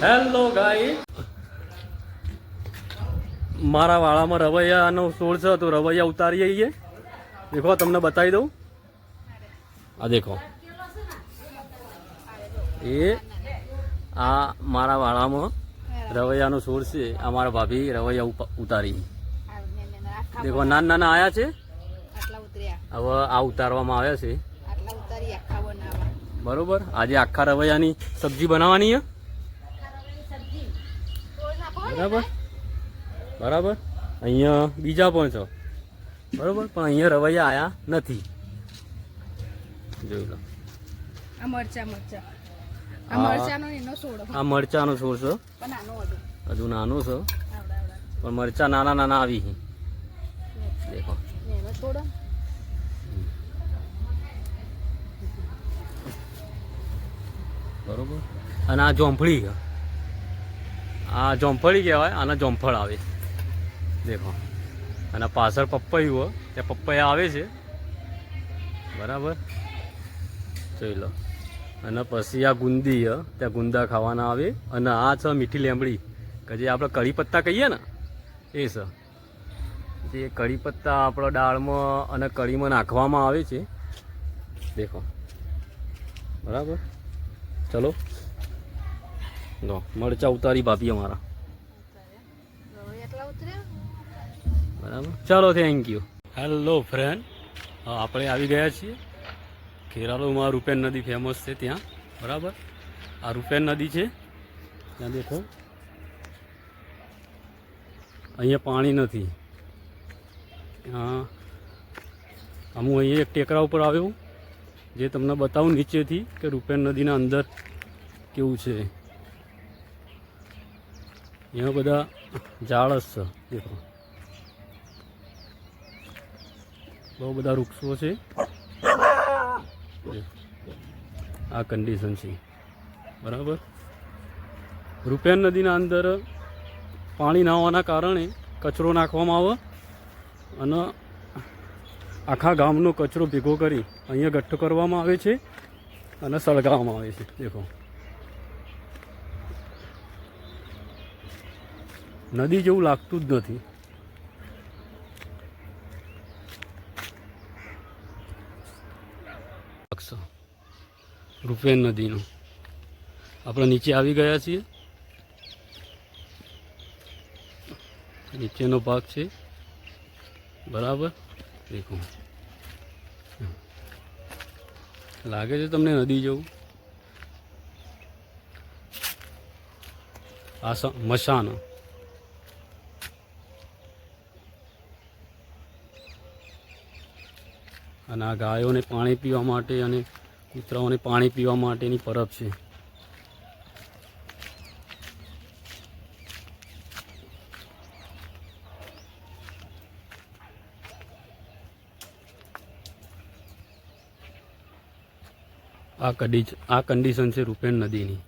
Hello ગાઈ, મારા વાળામાં રવૈયાનો છોડ છે તો રવૈયા ઉતારી આવીએ. દેખો તમને બતાવી દઉં. આ દેખો, એ આ મારા વાળામાં રવૈયાનો છોડ છે. આ મારા ભાભી રવૈયા ઉતારી. દેખો નાના નાના આયા છે. હવે આ ઉતારવામાં આવ્યા છે. બરોબર. આજે આખા રવૈયાની સબ્જી બનાવવાની છે. બરાબર બરાબર. અહીંયા બીજા પણ છે. બરોબર, પણ અહીંયા રવૈયા આયા નથી. જોઈ લો. આ મરચાનો છોડ છે. હજુ નાનો છે, પણ મરચા નાના નાના આવી. દેખો બરોબર. અને આ જોંફળી છે. આ જોંફળી કહેવાય. આના જોંફળ આવે. દેખો. અને પાછળ પપૈયું હોય ત્યાં પપૈયા આવે છે. બરાબર, જોઈ લો. અને પછી આ ગુંદી છે, ત્યાં ગુંદા ખાવાના આવે. અને આ છે મીઠી લીમડી, કે જે આપણે કઢી પત્તા કહીએ ને, એ છે. જે કઢી પત્તા આપણે દાળમાં અને કઢીમાં નાખવામાં આવે છે. દેખો. બરાબર. ચલો લો, મરચા ઉતારી ભાભી અમારા. બરાબર, ચાલો, થેન્ક યુ. હેલો ફ્રેન્ડ, આપણે આવી ગયા છીએ ખેરાલુમાં. રૂપેન નદી ફેમસ છે ત્યાં. બરાબર, આ રૂપેન નદી છે ત્યાં. દેખો, અહીંયા પાણી નથી. હું અહીંયા એક ટેકરા ઉપર આવ્યો, જે તમને બતાવું નીચેથી કે રૂપેન નદીના અંદર કેવું છે. અહીંયા બધા ઝાડ જ છે. દેખો, બહુ બધા વૃક્ષો છે. આ કન્ડિશન છે. બરાબર. રૂપેન નદીના અંદર પાણી ના હોવાના કારણે કચરો નાખવામાં આવે અને આખા ગામનો કચરો ભેગો કરી અહીંયા ગઠ્ઠો કરવામાં આવે છે અને સળગાવવામાં આવે છે. દેખો, નદી જેવું લાગતું જ નથી. રૂપેન નદીનું આપણે નીચે આવી ગયા છીએ. નીચેનો ભાગ છે. બરાબર. દેખો, લાગે છે તમને નદી જેવું? આ મશાન. અને આ ગાયોને પાણી પીવા માટે અને કૂતરાઓને પાણી પીવા માટેની પરબ છે. આ કન્ડિશન છે રૂપેન નદીની.